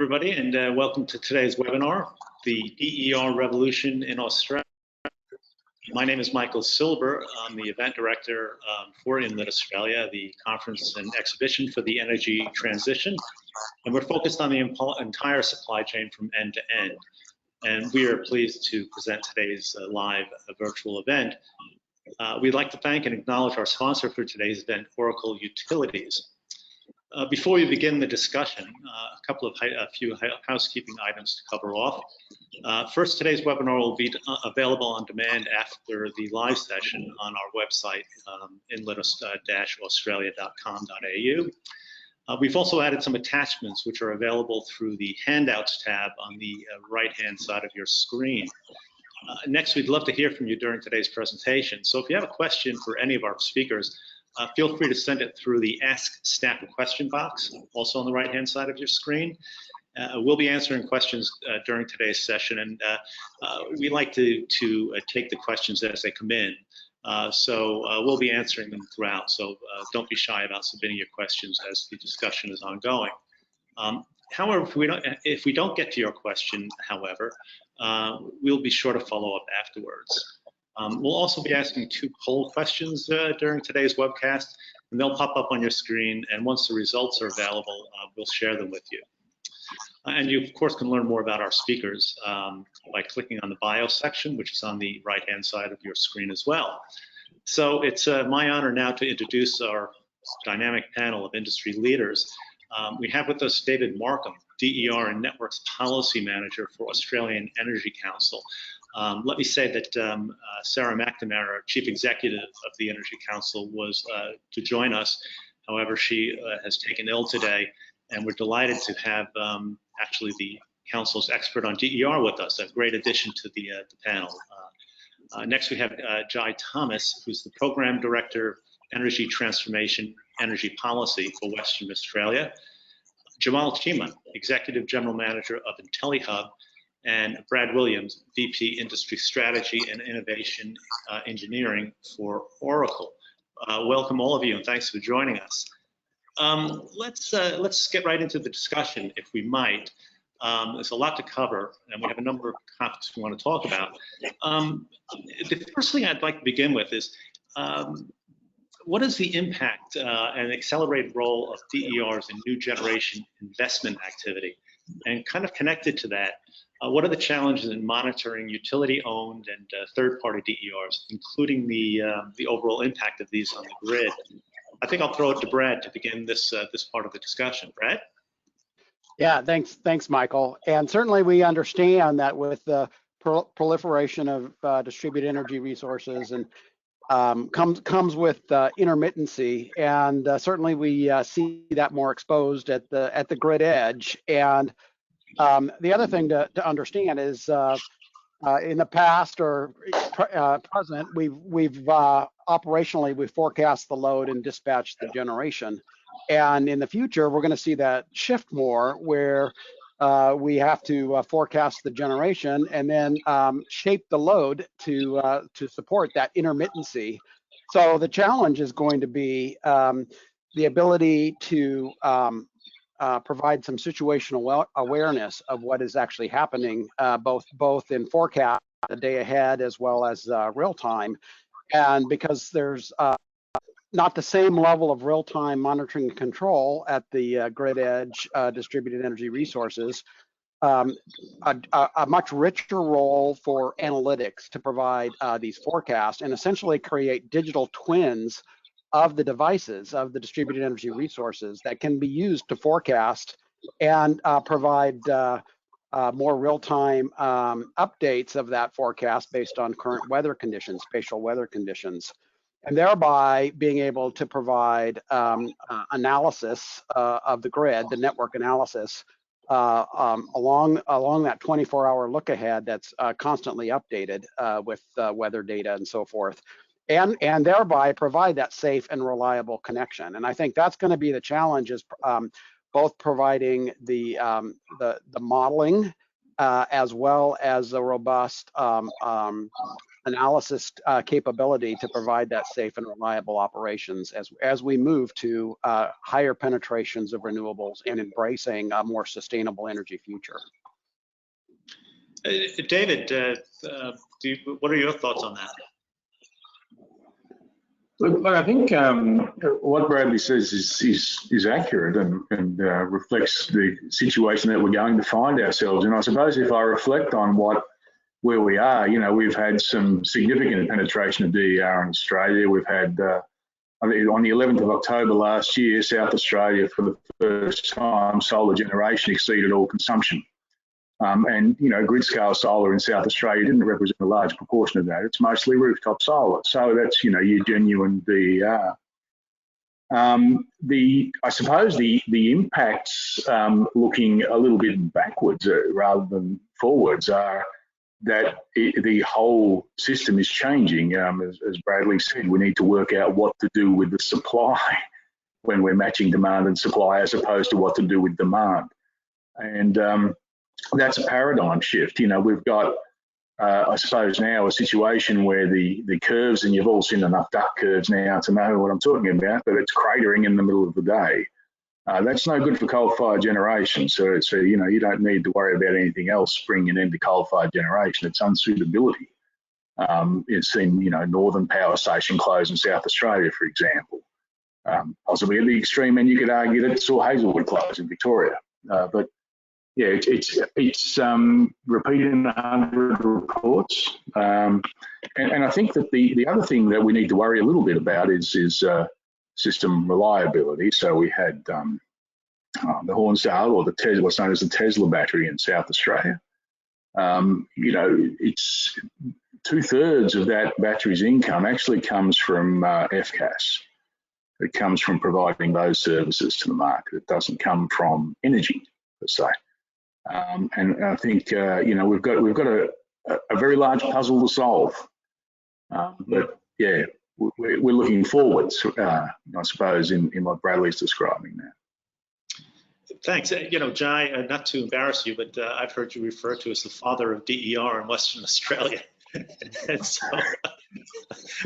everybody, and welcome to today's webinar, the DER Revolution in Australia. My name is Michael Silber. I'm the event director for Inlet Australia, the conference and exhibition for the energy transition. And we're focused on the entire supply chain from end to end. And we are pleased to present today's live virtual event. We'd like to thank and acknowledge our sponsor for today's event, Oracle Utilities. Before we begin the discussion, a few housekeeping items to cover off. First, today's webinar will be available on demand after the live session on our website, inlet-australia.com.au. We've also added some attachments which are available through the Handouts tab on the right-hand side of your screen. Next, we'd love to hear from you during today's presentation. So if you have a question for any of our speakers, feel free to send it through the Ask Staff a Question box, also on the right-hand side of your screen. We'll be answering questions during today's session, and we like to take the questions as they come in. So we'll be answering them throughout, so don't be shy about submitting your questions as the discussion is ongoing. However, if we don't get to your question, however, we'll be sure to follow up afterwards. We'll also be asking 2 poll questions during today's webcast, and they'll pop up on your screen, and once the results are available, we'll share them with you. And you, of course, can learn more about our speakers by clicking on the bio section, which is on the right-hand side of your screen as well. So it's my honor now to introduce our dynamic panel of industry leaders. We have with us David Markham, DER and Networks Policy Manager for Australian Energy Council. Let me say that Sarah McNamara, Chief Executive of the Energy Council, was to join us. However, she has taken ill today, and we're delighted to have actually the Council's expert on DER with us, a great addition to the panel. Next, we have Jai Thomas, who's the Program Director, Energy Transformation, Energy Policy for Western Australia. Jamal Chima, Executive General Manager of IntelliHub, and Brad Williams, VP Industry Strategy and Innovation Engineering for Oracle. Welcome all of you, and thanks for joining us. Let's get right into the discussion, if we might. There's a lot to cover, and we have a number of topics we want to talk about. The first thing I'd like to begin with is, what is the impact and accelerated role of DERs in new generation investment activity? And kind of connected to that, what are the challenges in monitoring utility-owned and third-party DERs, including the overall impact of these on the grid? I think I'll throw it to Brad to begin this part of the discussion. Brad? Yeah, thanks, Michael. And certainly we understand that with the proliferation of distributed energy resources and comes with intermittency, and certainly we see that more exposed at the grid edge. And the other thing to understand is in the past or present, we've operationally we forecast the load and dispatch the generation, and in the future we're going to see that shift more, where we have to forecast the generation and then shape the load to support that intermittency. So the challenge is going to be the ability to provide some situational awareness of what is actually happening, both in forecast, a day ahead, as well as real time. And because there's not the same level of real-time monitoring and control at the grid edge distributed energy resources, a much richer role for analytics to provide these forecasts and essentially create digital twins of the devices of the distributed energy resources that can be used to forecast and provide more real-time updates of that forecast based on current weather conditions, spatial weather conditions, and thereby being able to provide analysis of the grid, the network analysis, along that 24-hour look ahead that's constantly updated with weather data and so forth, and thereby provide that safe and reliable connection. And I think that's going to be the challenge, is both providing the modeling as well as the robust analysis capability to provide that safe and reliable operations as we move to higher penetrations of renewables and embracing a more sustainable energy future. David, what are your thoughts on that? Look, I think what Bradley says is accurate and reflects the situation that we're going to find ourselves in. I suppose if I reflect on where we are, you know, we've had some significant penetration of DER in Australia. We've had, on the 11th of October last year, South Australia, for the first time, solar generation exceeded all consumption. And, you know, grid-scale solar in South Australia didn't represent a large proportion of that. It's mostly rooftop solar. So that's, you know, your genuine DER. I suppose the impacts, looking a little bit backwards rather than forwards, are that the whole system is changing. As Bradley said, we need to work out what to do with the supply when we're matching demand and supply, as opposed to what to do with demand. And that's a paradigm shift. You know, we've got, I suppose now, a situation where the curves, and you've all seen enough duck curves now to know what I'm talking about, but it's cratering in the middle of the day. That's no good for coal-fired generation. So you know, you don't need to worry about anything else bringing an end to coal-fired generation. It's unsuitability. It's seen, you know, Northern Power Station close in South Australia, for example. Possibly at the extreme end, you could argue that saw Hazelwood close in Victoria. But yeah, it's repeated in 100 reports. And I think that the other thing that we need to worry a little bit about is system reliability. So we had the Hornsdale, or the Tesla, what's known as the Tesla battery in South Australia. You know, it's 2/3 of that battery's income actually comes from FCAS. It comes from providing those services to the market. It doesn't come from energy, per se. And I think you know, we've got a very large puzzle to solve. But yeah, we're looking forwards, I suppose, in what Bradley's describing there. Thanks. You know, Jai, not to embarrass you, but I've heard you referred to as the father of DER in Western Australia. And so,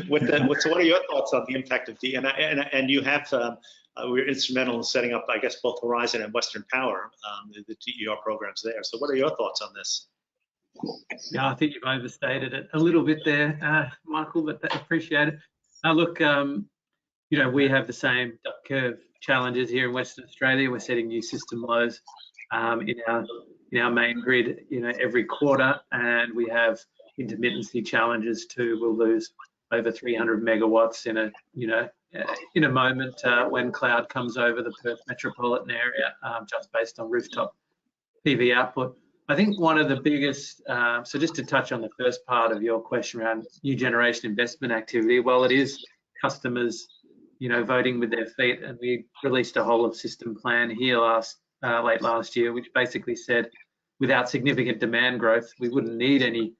what are your thoughts on the impact of DER? And you have, we're instrumental in setting up, I guess, both Horizon and Western Power, the DER programs there. So what are your thoughts on this? Yeah, I think you've overstated it a little bit there, Michael, but appreciate it. Look, you know, we have the same duck curve challenges here in Western Australia. We're setting new system lows in our main grid, you know, every quarter, and we have intermittency challenges too. We'll lose over 300 megawatts in a moment when cloud comes over the Perth metropolitan area, just based on rooftop PV output. I think one of the biggest, so just to touch on the first part of your question around new generation investment activity, well, it is customers, you know, voting with their feet, and we released a whole of system plan here late last year, which basically said without significant demand growth, we wouldn't need any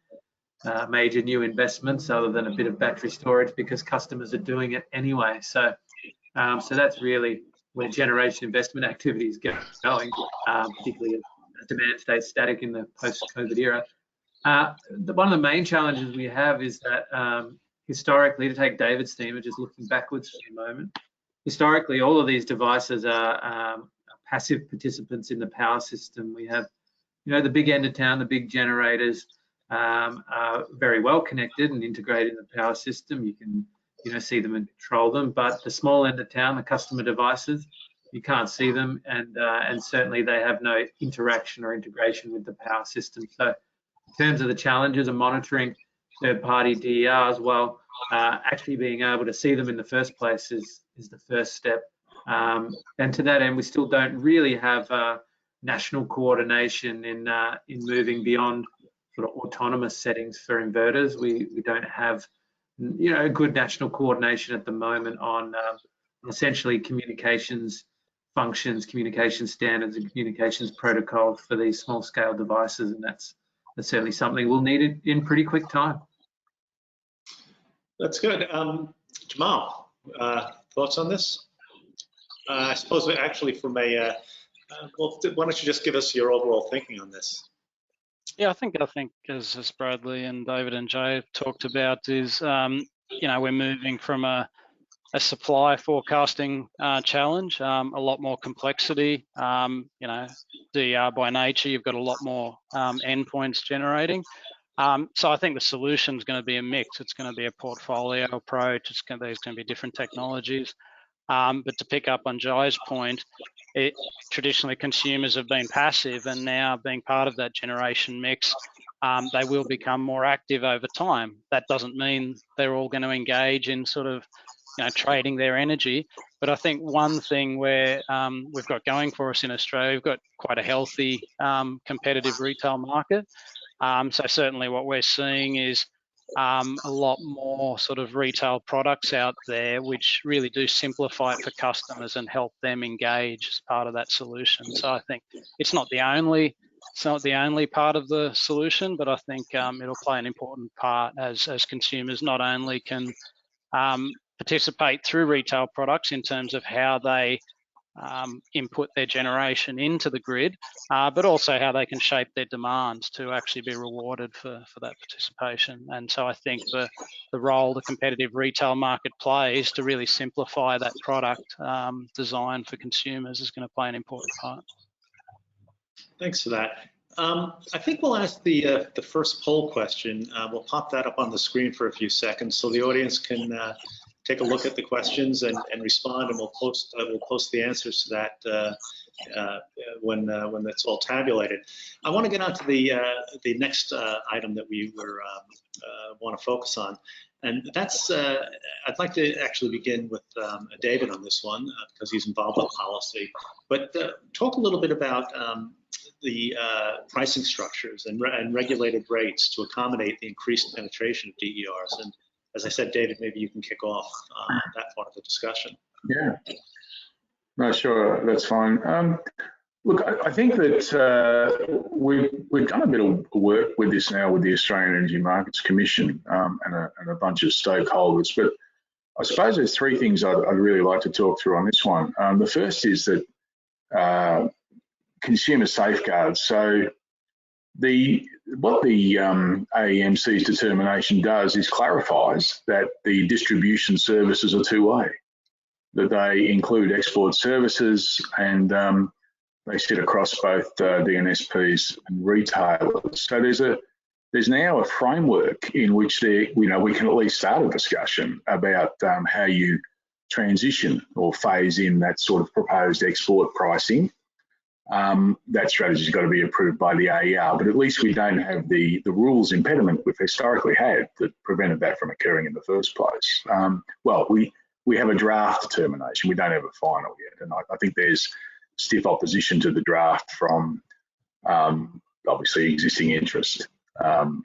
major new investments other than a bit of battery storage, because customers are doing it anyway. So that's really where generation investment activity is going, particularly as demand stays static in the post-COVID era. One of the main challenges we have is that historically, to take David's theme of just looking backwards for a moment, historically, all of these devices are passive participants in the power system. We have, you know, the big end of town, the big generators are very well connected and integrated in the power system. You can, you know, see them and control them, but the small end of town, the customer devices, you can't see them, and certainly they have no interaction or integration with the power system. So in terms of the challenges of monitoring third-party DERs, well, actually being able to see them in the first place is the first step. And to that end, we still don't really have national coordination in moving beyond sort of autonomous settings for inverters. We don't have, you know, good national coordination at the moment on essentially communications functions, communication standards, and communications protocols for these small-scale devices, and that's certainly something we'll need in pretty quick time. That's good. Jamal, thoughts on this? I suppose actually from a, well, why don't you just give us your overall thinking on this? Yeah, I think as Bradley and David and Jay have talked about is, we're moving from a supply forecasting challenge, a lot more complexity. DER by nature, you've got a lot more endpoints generating. So I think the solution is going to be a mix. It's going to be a portfolio approach. There's going to be different technologies. But to pick up on Jai's point, traditionally consumers have been passive, and now being part of that generation mix, they will become more active over time. That doesn't mean they're all going to engage in sort of trading their energy. But I think one thing where we've got going for us in Australia, we've got quite a healthy competitive retail market. So certainly what we're seeing is a lot more sort of retail products out there which really do simplify it for customers and help them engage as part of that solution. So I think it's not the only part of the solution, but I think it'll play an important part as consumers not only can participate through retail products in terms of how they input their generation into the grid, but also how they can shape their demands to actually be rewarded for that participation. And so I think the role the competitive retail market plays to really simplify that product design for consumers is going to play an important part. Thanks for that. I think we'll ask the first poll question. We'll pop that up on the screen for a few seconds so the audience can take a look at the questions and respond, and we'll post the answers to that when that's all tabulated. I want to get on to the next item that we want to focus on, and that's I'd like to actually begin with David on this one because he's involved with policy. But talk a little bit about the pricing structures and regulated rates to accommodate the increased penetration of DERs. And as I said, David, maybe you can kick off that part of the discussion. Yeah, no, sure, that's fine. Look, I think that we've done a bit of work with this now with the Australian Energy Markets Commission and a bunch of stakeholders. But I suppose there's three things I'd really like to talk through on this one. The first is that consumer safeguards. So what the AEMC's determination does is clarifies that the distribution services are two-way, that they include export services and they sit across both DNSPs and retailers. So there's now a framework in which we can at least start a discussion about how you transition or phase in that sort of proposed export pricing. That strategy's got to be approved by the AER, but at least we don't have the rules impediment we've historically had that prevented that from occurring in the first place. Well, we have a draft determination. We don't have a final yet, and I think there's stiff opposition to the draft from obviously existing interest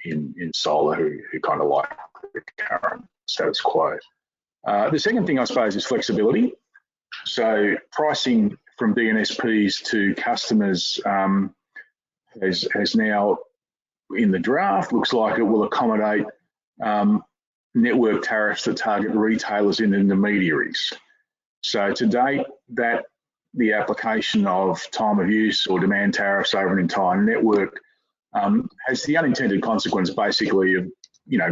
in solar who kind of like the current status quo. The second thing I suppose is flexibility. So pricing from DNSPs to customers has now, in the draft, looks like it will accommodate network tariffs that target retailers and intermediaries. So to date, that the application of time of use or demand tariffs over an entire network has the unintended consequence basically of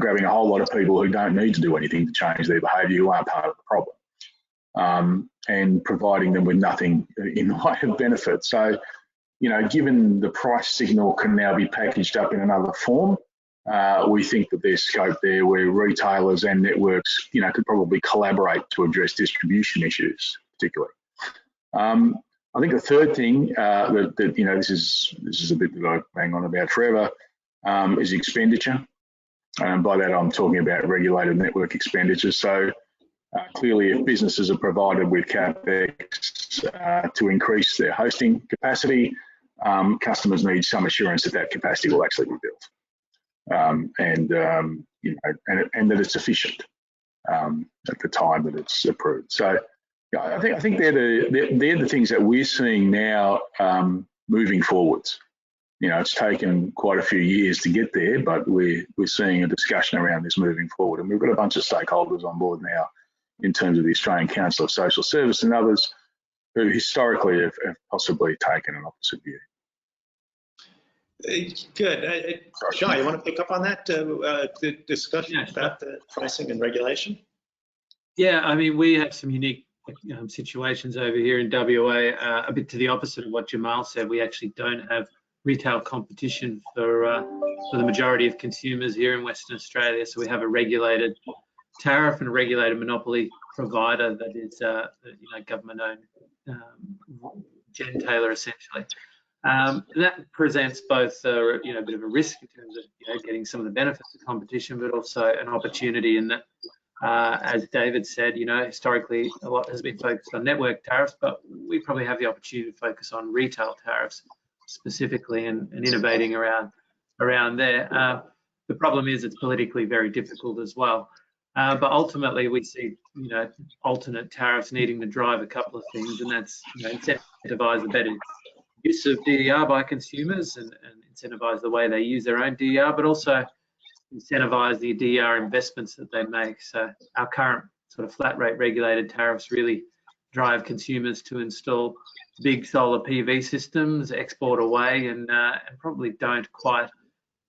grabbing a whole lot of people who don't need to do anything to change their behaviour, who aren't part of the problem. And providing them with nothing in the way of benefit. So, given the price signal can now be packaged up in another form, we think that there's scope there where retailers and networks, could probably collaborate to address distribution issues, particularly. I think the third thing that this is a bit that I bang on about forever is expenditure. And by that I'm talking about regulated network expenditure. So. Clearly, if businesses are provided with CapEx to increase their hosting capacity, customers need some assurance that capacity will actually be built, and that it's efficient at the time that it's approved. So, I think they're the things that we're seeing now moving forwards. It's taken quite a few years to get there, but we're seeing a discussion around this moving forward, and we've got a bunch of stakeholders on board now, in terms of the Australian Council of Social Service and others who historically have possibly taken an opposite view. Good. Shah, you want to pick up on that the discussion Yeah, sure. about the pricing and regulation? Yeah, I mean, we have some unique situations over here in WA, a bit to the opposite of what Jamal said. We actually don't have retail competition for the majority of consumers here in Western Australia. So we have a regulated tariff and a regulated monopoly provider that is, government-owned, gentailer essentially. That presents both, a bit of a risk in terms of getting some of the benefits of competition, but also an opportunity in that. As David said, historically a lot has been focused on network tariffs, but we probably have the opportunity to focus on retail tariffs specifically and innovating around there. The problem is it's politically very difficult as well. But ultimately we see, alternate tariffs needing to drive a couple of things, and that's incentivize the better use of DER by consumers and incentivize the way they use their own DER, but also incentivize the DER investments that they make. So our current sort of flat rate regulated tariffs really drive consumers to install big solar PV systems, export away, and probably don't quite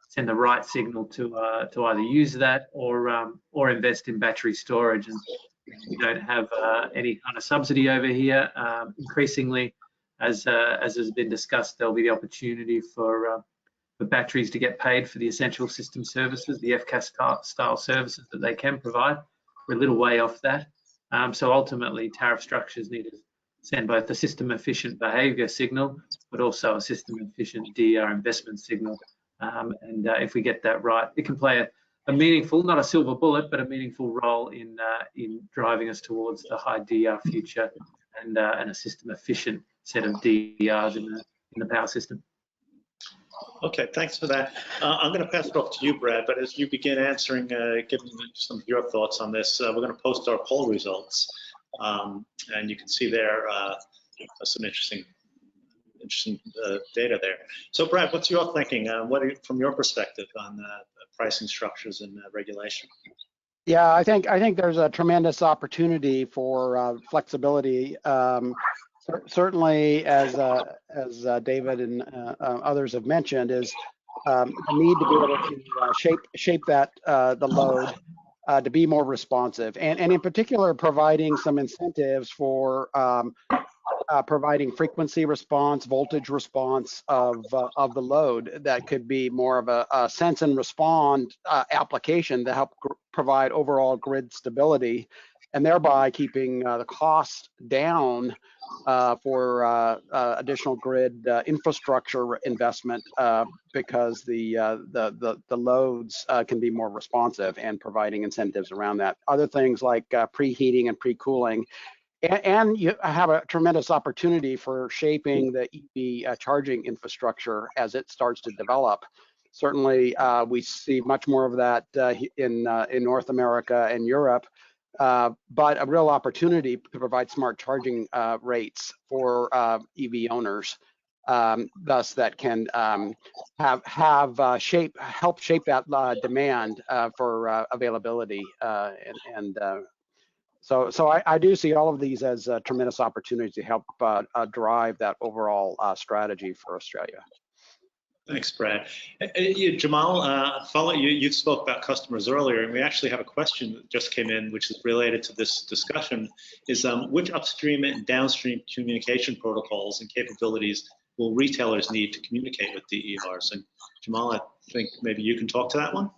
send the right signal to either use that or invest in battery storage. And we don't have any kind of subsidy over here. Increasingly, as has been discussed, there'll be the opportunity for batteries to get paid for the essential system services, the FCAS style services that they can provide. We're a little way off that. So ultimately, tariff structures need to send both a system efficient behaviour signal, but also a system efficient DER investment signal. And if we get that right, it can play a meaningful, not a silver bullet, but a meaningful role in driving us towards the high DER future and a system efficient set of DERs in the power system. Okay, thanks for that. I'm going to pass it off to you, Brad, but as you begin answering, giving some of your thoughts on this, we're going to post our poll results, and you can see there some interesting data there. So, Brad, what's your thinking? From your perspective on pricing structures and regulation? Yeah, I think there's a tremendous opportunity for flexibility. Certainly, as David and others have mentioned, is the need to be able to shape that the load to be more responsive, and in particular, providing some incentives for providing frequency response, voltage response of the load that could be more of a sense and respond application to help provide overall grid stability, and thereby keeping the cost down for additional grid infrastructure investment because the loads can be more responsive and providing incentives around that. Other things like preheating and pre-cooling. And you have a tremendous opportunity for shaping the EV charging infrastructure as it starts to develop. Certainly, we see much more of that in North America and Europe, but a real opportunity to provide smart charging rates for EV owners, thus that can help shape that demand for availability So I do see all of these as tremendous opportunities to help drive that overall strategy for Australia. Thanks, Brad. Jamal, you spoke about customers earlier, and we actually have a question that just came in, which is related to this discussion, is which upstream and downstream communication protocols and capabilities will retailers need to communicate with DERs? And Jamal, I think maybe you can talk to that one.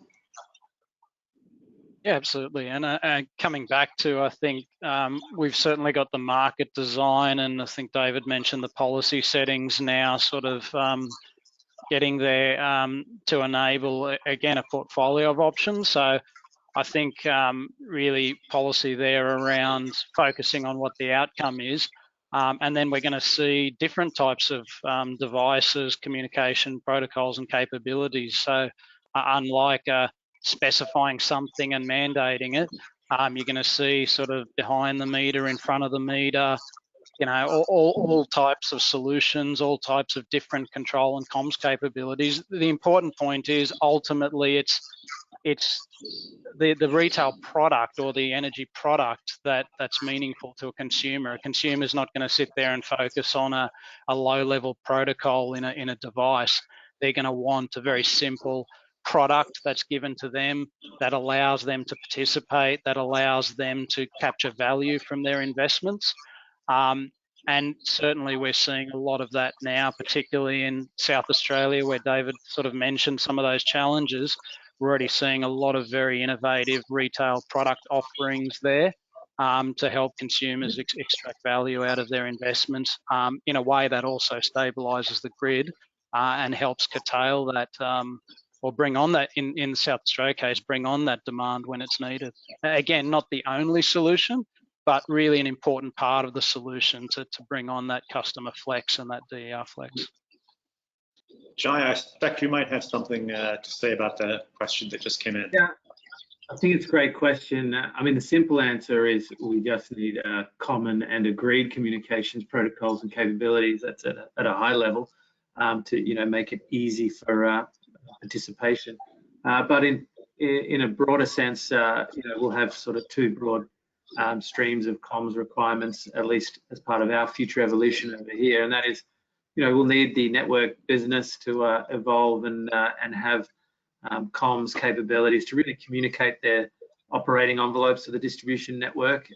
Yeah, absolutely. And coming back to, I think we've certainly got the market design, and I think David mentioned the policy settings now sort of getting there to enable, again, a portfolio of options. So I think really policy there around focusing on what the outcome is. And then we're going to see different types of devices, communication protocols and capabilities. So unlike specifying something and mandating it, you're going to see sort of behind the meter, in front of the meter, all types of solutions, all types of different control and comms capabilities. The important point is ultimately it's the retail product or the energy product that's meaningful to a consumer. A consumer's not going to sit there and focus on a low-level protocol in a device. they're going to want a very simple product that's given to them that allows them to participate, that allows them to capture value from their investments. And certainly we're seeing a lot of that now, particularly in South Australia, where David sort of mentioned some of those challenges. We're already seeing a lot of very innovative retail product offerings there to help consumers extract value out of their investments in a way that also stabilises the grid and helps curtail that or bring on that, in the South Australia case, bring on that demand when it's needed. Again, not the only solution, but really an important part of the solution to bring on that customer flex and that DER flex. Jai, I suspect you might have something to say about the question that just came in. Yeah, I think it's a great question. I mean, the simple answer is we just need common and agreed communications protocols and capabilities that's at a high level to make it easy for participation. But in a broader sense, we'll have sort of two broad streams of comms requirements, at least as part of our future evolution over here, and that is, we'll need the network business to evolve and have comms capabilities to really communicate their operating envelopes to the distribution network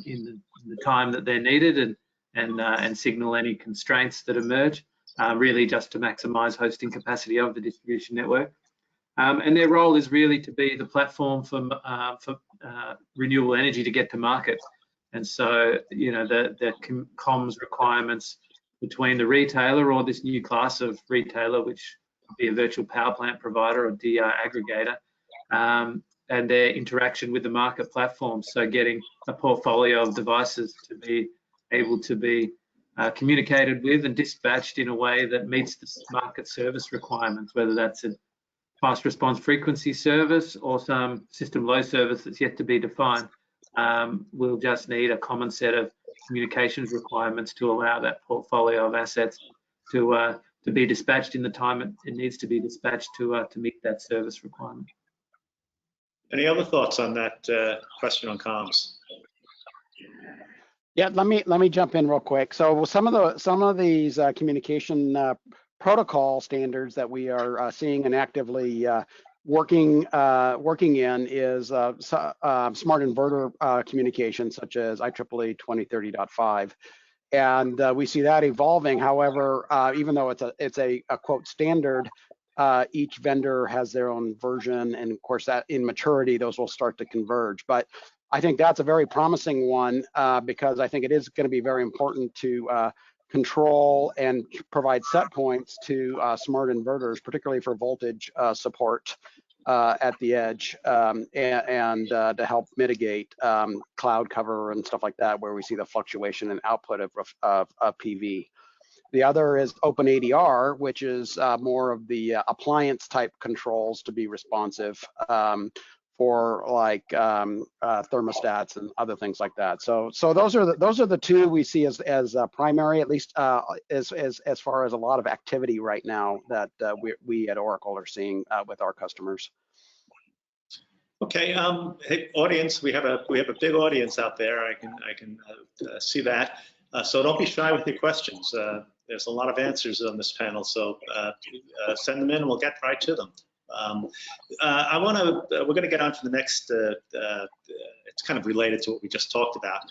in the time that they're needed and signal any constraints that emerge, really just to maximize hosting capacity of the distribution network. And their role is really to be the platform for renewable energy to get to market. And so, the comms requirements between the retailer or this new class of retailer, which would be a virtual power plant provider or DR aggregator, and their interaction with the market platform. So getting a portfolio of devices to be able to be communicated with and dispatched in a way that meets the market service requirements, whether that's a fast response frequency service or some system low service that's yet to be defined. We'll just need a common set of communications requirements to allow that portfolio of assets to be dispatched in the time it needs to be dispatched to meet that service requirement. Any other thoughts on that question on comms? Yeah, let me jump in real quick. So some of these communication protocol standards that we are seeing and actively working in is smart inverter communication, such as IEEE 2030.5, and we see that evolving. However, even though it's a quote standard, each vendor has their own version, and of course that in maturity those will start to converge. But I think that's a very promising one because I think it is going to be very important to control and provide set points to smart inverters, particularly for voltage support at the edge, and to help mitigate cloud cover and stuff like that, where we see the fluctuation in output of PV. The other is OpenADR, which is more of the appliance type controls to be responsive for like thermostats and other things like that. So those are the two we see as primary, at least as far as a lot of activity right now that we at Oracle are seeing with our customers. Okay, hey, audience, we have a big audience out there. I can see that. So don't be shy with your questions. There's a lot of answers on this panel, so send them in and we'll get right to them. We're going to get on to the next, it's kind of related to what we just talked about.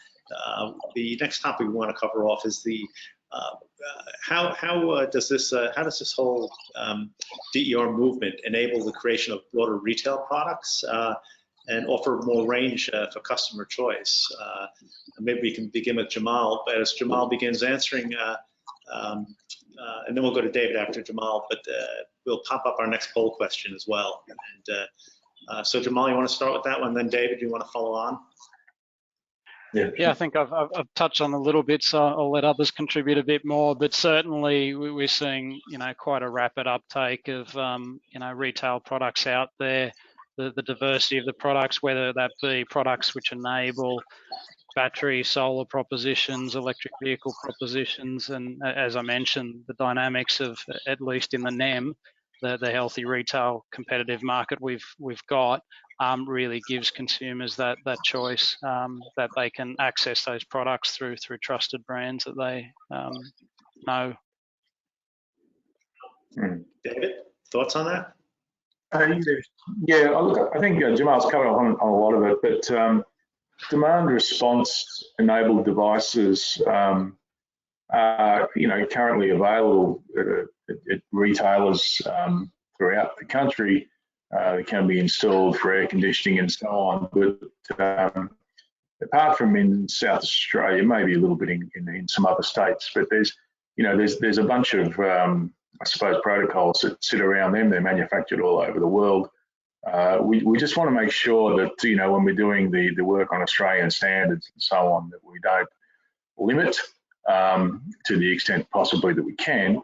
The next topic we want to cover off is the how does this whole DER movement enable the creation of broader retail products and offer more range for customer choice? Maybe we can begin with Jamal. But as Jamal begins answering, and then we'll go to David after Jamal, but we'll pop up our next poll question as well. And so Jamal, you want to start with that one, then David, you want to follow on? Yeah, I think I've touched on a little bit, so I'll let others contribute a bit more. But certainly we're seeing, quite a rapid uptake of, retail products out there. The diversity of the products, whether that be products which enable battery, solar propositions, electric vehicle propositions, and as I mentioned, the dynamics of, at least in the NEM, the healthy retail competitive market we've got, really gives consumers that choice, that they can access those products through trusted brands that they know. David, thoughts on that? Yeah, look, I think Jamal's covered on a lot of it, but demand response enabled devices are, currently available at retailers throughout the country. They can be installed for air conditioning and so on, but apart from in South Australia, maybe a little bit in some other states, but there's a bunch of I suppose protocols that sit around them. They're manufactured all over the world. We just want to make sure that when we're doing the work on Australian standards and so on, that we don't limit to the extent possibly that we can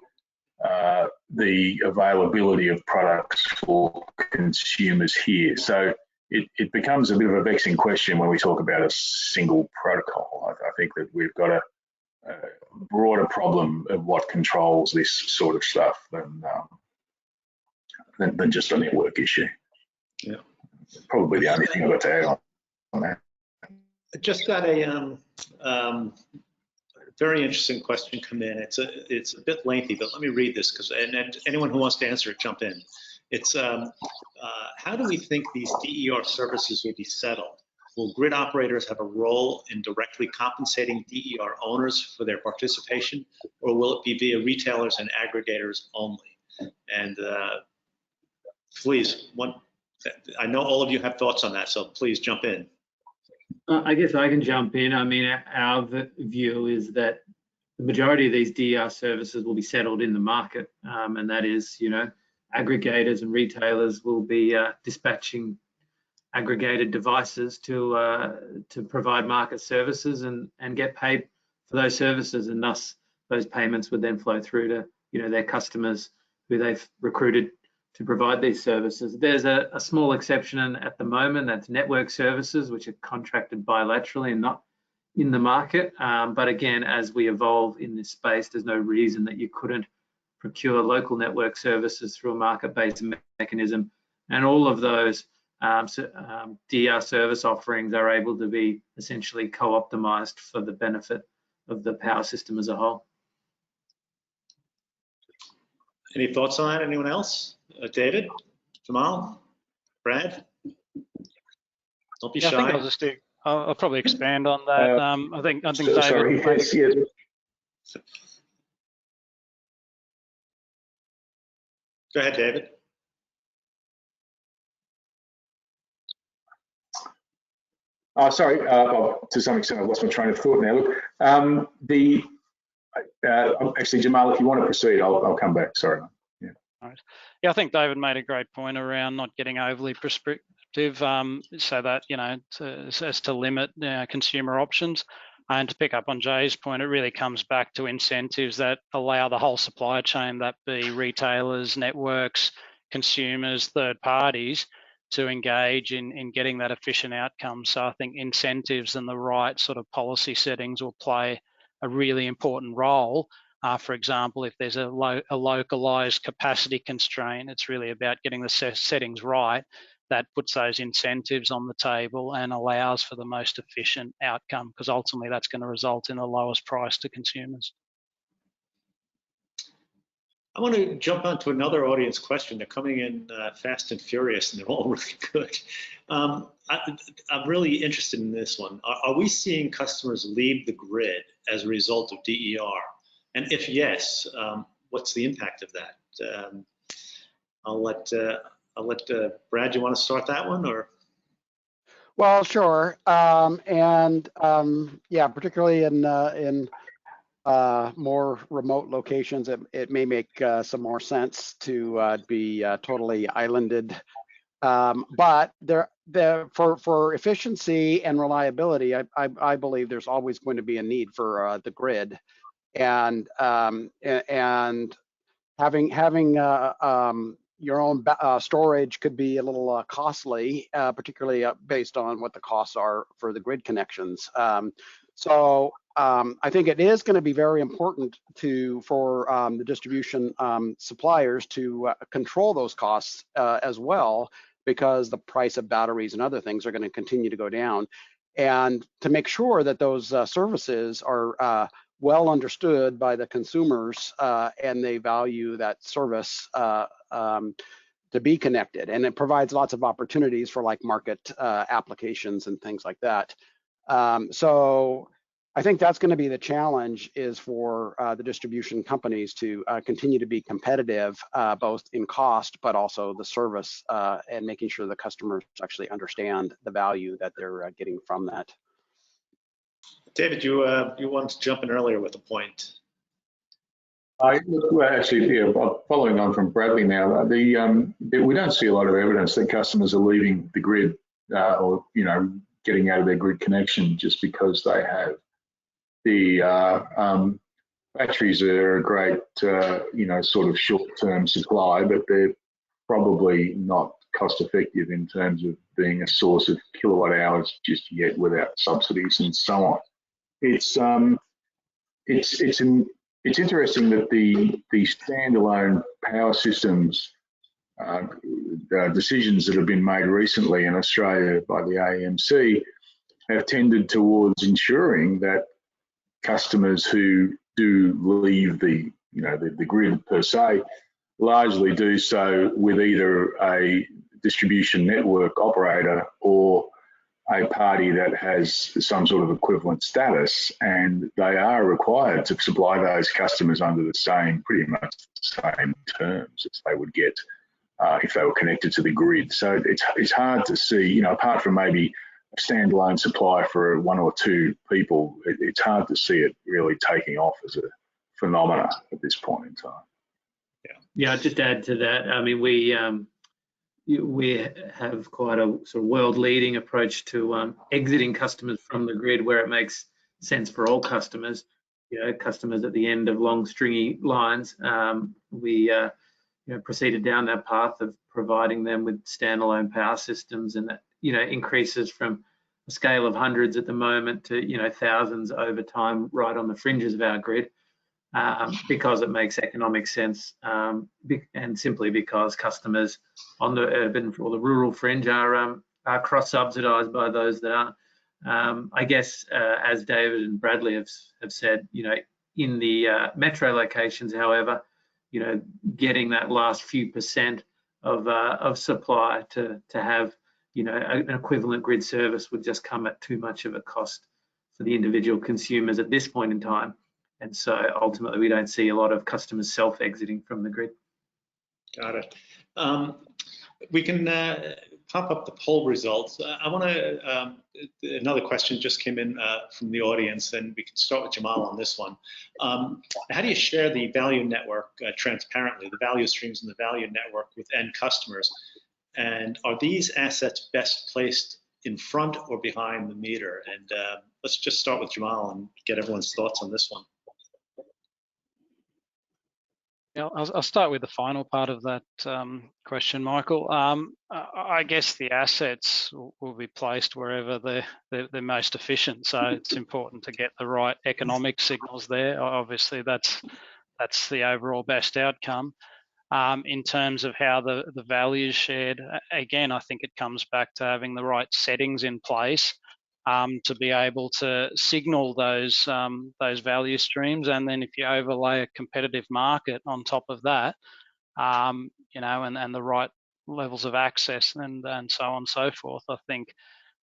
the availability of products for consumers here. So it becomes a bit of a vexing question when we talk about a single protocol. I think that we've got a broader problem of what controls this sort of stuff than just a network issue. Yeah, probably the only thing I've got to add on that. I just got a very interesting question come in. It's a bit lengthy, but let me read this and anyone who wants to answer it, jump in. It's how do we think these DER services will be settled? Will grid operators have a role in directly compensating DER owners for their participation, or will it be via retailers and aggregators only? And please, I know all of you have thoughts on that, so please jump in. I guess I can jump in. I mean, our view is that the majority of these DER services will be settled in the market, and that is, aggregators and retailers will be dispatching aggregated devices to provide market services and get paid for those services, and thus those payments would then flow through to their customers who they've recruited to provide these services. There's a small exception at the moment, that's network services, which are contracted bilaterally and not in the market. But again, as we evolve in this space, there's no reason that you couldn't procure local network services through a market-based mechanism. And all of those DER service offerings are able to be essentially co-optimized for the benefit of the power system as a whole. Any thoughts on that? Anyone else? David, Jamal, Brad? Don't be shy. I think I'll probably expand on that. I think David. Sorry, Go ahead, David. Sorry, to some extent I've lost my train of thought now. Look, actually, Jamal, if you want to proceed, I'll come back. Sorry. Yeah. Right. Yeah, I think David made a great point around not getting overly prescriptive, so that as to limit consumer options. And to pick up on Jay's point, it really comes back to incentives that allow the whole supply chain, that be retailers, networks, consumers, third parties, to engage in getting that efficient outcome. So I think incentives and the right sort of policy settings will play a really important role. For example, if there's a localized capacity constraint, it's really about getting the settings right. That puts those incentives on the table and allows for the most efficient outcome, because ultimately that's going to result in the lowest price to consumers. I want to jump onto another audience question. They're coming in fast and furious, and they're all really good. I'm really interested in this one. Are we seeing customers leave the grid as a result of DER? And if yes, what's the impact of that? I'll let Brad, you want to start that one, or? Well, sure. Yeah, particularly in more remote locations, it may make some more sense to be totally islanded. But for efficiency and reliability, I believe there's always going to be a need for the grid, and having your own storage could be a little costly, particularly based on what the costs are for the grid connections. So I think it is going to be very important for the distribution suppliers to control those costs as well, because the price of batteries and other things are going to continue to go down, and to make sure that those services are well understood by the consumers, and they value that service to be connected. And it provides lots of opportunities for like market applications and things like that. So I think that's going to be the challenge, is for the distribution companies to continue to be competitive, both in cost, but also the service, and making sure the customers actually understand the value that they're getting from that. David, you wanted to jump in earlier with a point. Well, actually, yeah, following on from Bradley now, we don't see a lot of evidence that customers are leaving the grid or getting out of their grid connection just because they have the batteries. Are a great sort of short-term supply, but they're probably not cost effective in terms of being a source of kilowatt hours just yet without subsidies and so on. It's interesting that the standalone power systems decisions that have been made recently in Australia by the AEMC have tended towards ensuring that customers who do leave the grid per se largely do so with either a distribution network operator or a party that has some sort of equivalent status, and they are required to supply those customers under the pretty much the same terms as they would get if they were connected to the grid. So it's hard to see, apart from maybe a standalone supply for one or two people, it's hard to see it really taking off as a phenomena at this point in time. Yeah, I'll just add to that. I mean, we have quite a sort of world-leading approach to exiting customers from the grid where it makes sense for all customers. Customers at the end of long, stringy lines, we proceeded down that path of providing them with standalone power systems, and that increases from a scale of hundreds at the moment to thousands over time, right on the fringes of our grid. Because it makes economic sense, and simply because customers on the urban or the rural fringe are cross-subsidised by those that aren't. I guess, as David and Bradley have said, in the metro locations, however, getting that last few percent of supply to have an equivalent grid service would just come at too much of a cost for the individual consumers at this point in time. And so ultimately, we don't see a lot of customers self-exiting from the grid. Got it. We can pop up the poll results. I want to, another question just came in from the audience, and we can start with Jamal on this one. How do you share the value network transparently, the value streams in the value network with end customers? And are these assets best placed in front or behind the meter? And let's just start with Jamal and get everyone's thoughts on this one. Yeah, I'll start with the final part of that question, Michael. I guess the assets will be placed wherever they're most efficient. So it's important to get the right economic signals there. Obviously, that's the overall best outcome. In terms of how the value is shared, again, I think it comes back to having the right settings in place to be able to signal those value streams, and then if you overlay a competitive market on top of that, and the right levels of access and so on and so forth, I think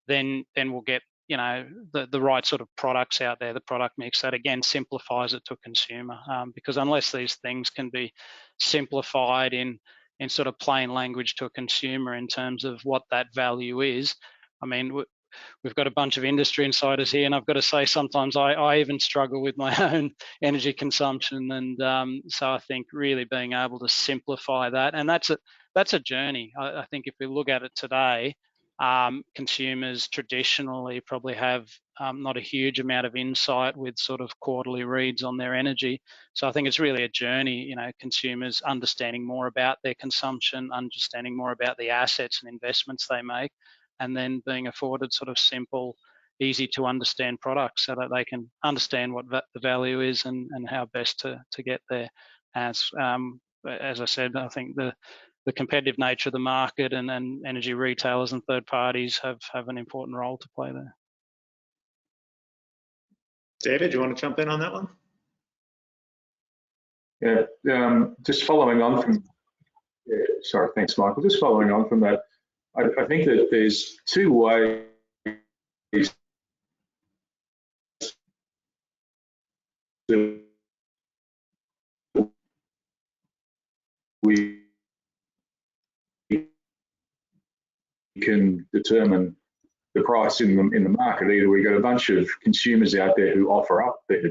then we'll get the right sort of products out there, the product mix that again simplifies it to a consumer. Because unless these things can be simplified in sort of plain language to a consumer in terms of what that value is, I mean, we've got a bunch of industry insiders here, and I've got to say sometimes I even struggle with my own energy consumption, and so I think really being able to simplify that, and that's a journey. I think if we look at it today, consumers traditionally probably have not a huge amount of insight with sort of quarterly reads on their energy. So I think it's really a journey, consumers understanding more about their consumption, understanding more about the assets and investments they make, and then being afforded sort of simple, easy to understand products so that they can understand what the value is and how best to get there. As I said, I think the competitive nature of the market and energy retailers and third parties have an important role to play there. David, you want to jump in on that one? Yeah, just following on from, sorry, thanks, Michael. Just following on from that, I think that there's two ways that we can determine the price in the market. Either we've got a bunch of consumers out there who offer up the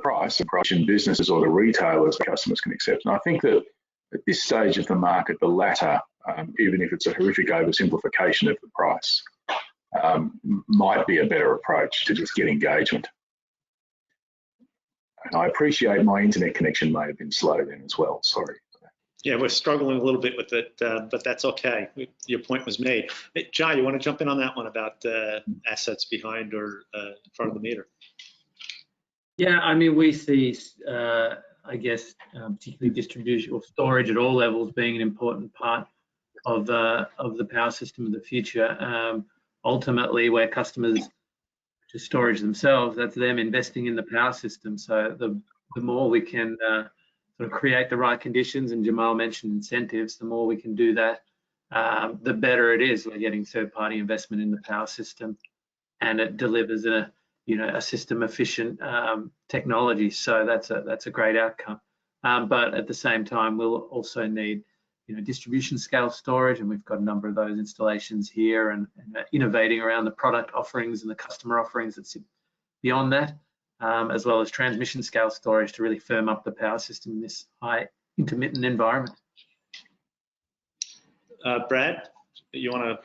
price, the price in businesses, or the retailers customers can accept. And I think that at this stage of the market, the latter, even if it's a horrific oversimplification of the price, might be a better approach to just get engagement. And I appreciate my internet connection may have been slow then as well, sorry. Yeah, we're struggling a little bit with it, but that's okay. Your point was made. Hey, Jai, you want to jump in on that one about assets behind or in front of the meter? Yeah, I mean, we see, I guess, particularly distribution or storage at all levels being an important part of the power system of the future. Ultimately, where customers to storage themselves, that's them investing in the power system. So the more we can sort of create the right conditions, and Jamal mentioned incentives, the more we can do that, the better it is. We're getting third-party investment in the power system, and it delivers a system efficient technology. So that's a great outcome. But at the same time, we'll also need distribution scale storage, and we've got a number of those installations here, and innovating around the product offerings and the customer offerings that sit beyond that, as well as transmission scale storage to really firm up the power system in this high intermittent environment. Brad, you want to?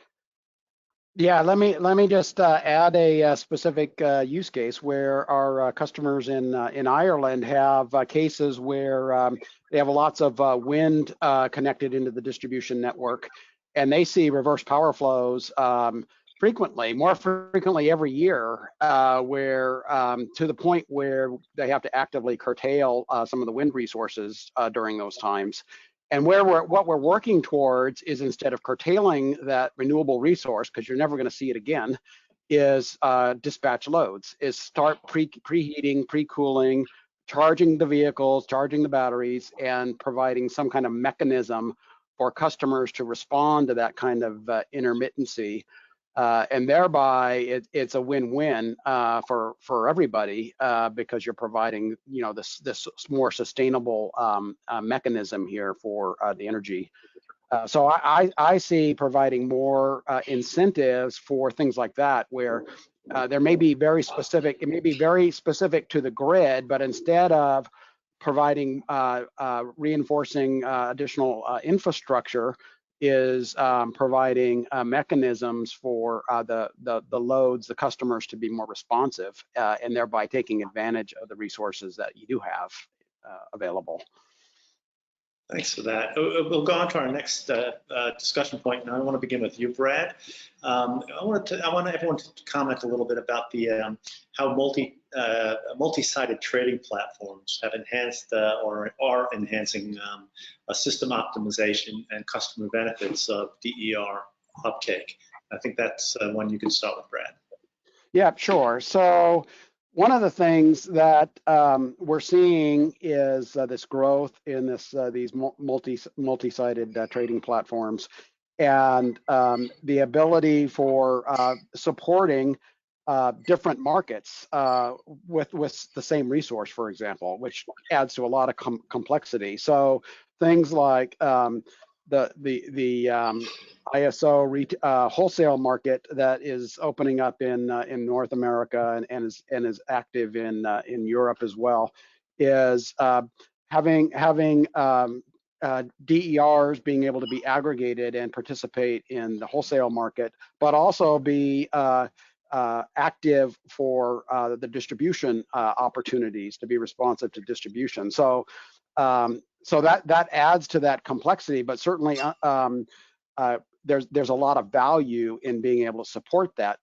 Yeah, let me just add a specific use case where our customers in Ireland have cases where they have lots of wind connected into the distribution network, and they see reverse power flows more frequently every year, where to the point where they have to actively curtail some of the wind resources during those times. And what we're working towards is, instead of curtailing that renewable resource, because you're never going to see it again, is dispatch loads, is start preheating, pre-cooling, charging the vehicles, charging the batteries, and providing some kind of mechanism for customers to respond to that kind of intermittency. And thereby it's a win-win for everybody, because you're providing this more sustainable mechanism here for the energy. So I see providing more incentives for things like that, where there may be very specific, it may be very specific to the grid, but instead of providing reinforcing additional infrastructure, is providing mechanisms for the loads, the customers, to be more responsive, and thereby taking advantage of the resources that you do have available. Thanks for that. We'll go on to our next discussion point, and I want to begin with you, Brad. I want everyone to comment a little bit about the how multi-sided trading platforms have enhanced or are enhancing system optimization and customer benefits of DER uptake. I think that's one you can start with, Brad. Yeah, sure. So one of the things that we're seeing is this growth in these multi-sided trading platforms, and the ability for supporting different markets with the same resource, for example, which adds to a lot of complexity. So things like the ISO wholesale market that is opening up in North America and is active in Europe as well, is having DERs being able to be aggregated and participate in the wholesale market, but also be active for the distribution opportunities, to be responsive to distribution. So that adds to that complexity, but certainly there's a lot of value in being able to support that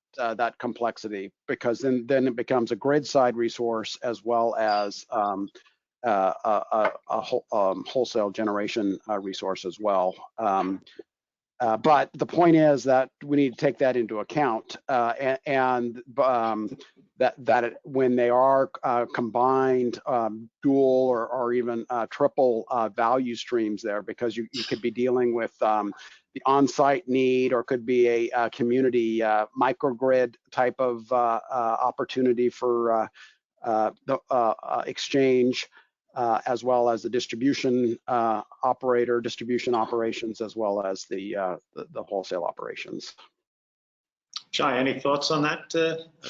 complexity, because then it becomes a grid side resource as well as a wholesale generation resource as well. But the point is that we need to take that into account, and when they are combined dual or even triple value streams there, because you could be dealing with the on-site need, or could be a community microgrid type of opportunity for the exchange, as well as the distribution operations, as well as the wholesale operations. Jai, any thoughts on that,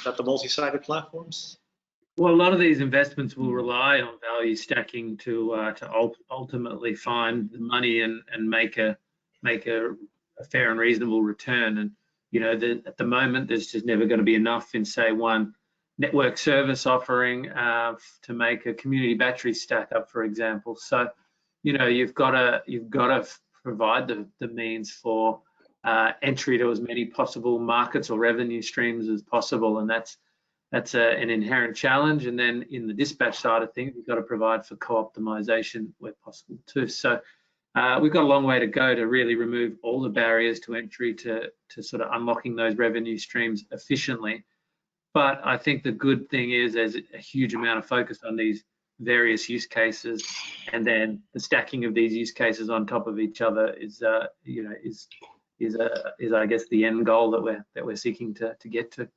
about the multi-sided platforms? Well, a lot of these investments will rely on value stacking to ultimately find the money and make a fair and reasonable return. And you know, at the moment, there's just never going to be enough in, say, one network service offering to make a community battery stack up, for example. So, you know, you've got to provide the means for entry to as many possible markets or revenue streams as possible, and that's an inherent challenge. And then in the dispatch side of things, we've got to provide for co-optimization where possible too. So we've got a long way to go to really remove all the barriers to entry to sort of unlocking those revenue streams efficiently. But I think the good thing is there's a huge amount of focus on these various use cases, and then the stacking of these use cases on top of each other is I guess the end goal that we're seeking to get to.